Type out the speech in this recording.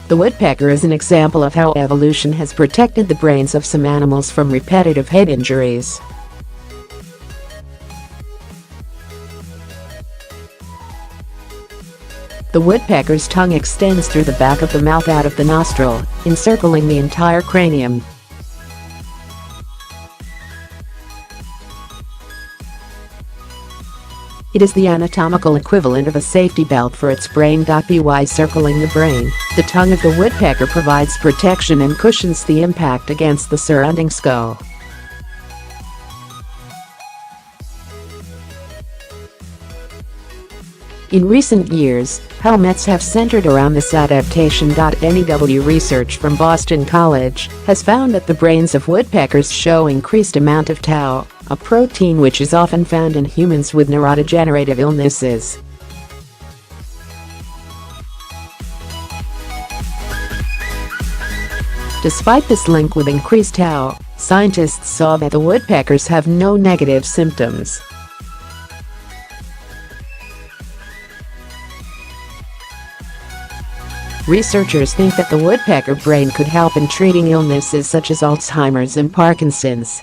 The woodpecker is an example of how evolution has protected the brains of some animals from repetitive head injuries. The woodpecker's tongue extends through the back of the mouth out of the nostril, encircling the entire cranium. It is the anatomical equivalent of a safety belt for its brain.By circling the brain. The tongue of the woodpecker provides protection and cushions the impact against the surrounding skull. In recent years, helmets have centered around this adaptation.New research from Boston College has found that the brains of woodpeckers show increased amount of tau, a protein which is often found in humans with neurodegenerative illnesses. Despite this link with increased tau, scientists saw that the woodpeckers have no negative symptoms. Researchers think that the woodpecker brain could help in treating illnesses such as Alzheimer's and Parkinson's.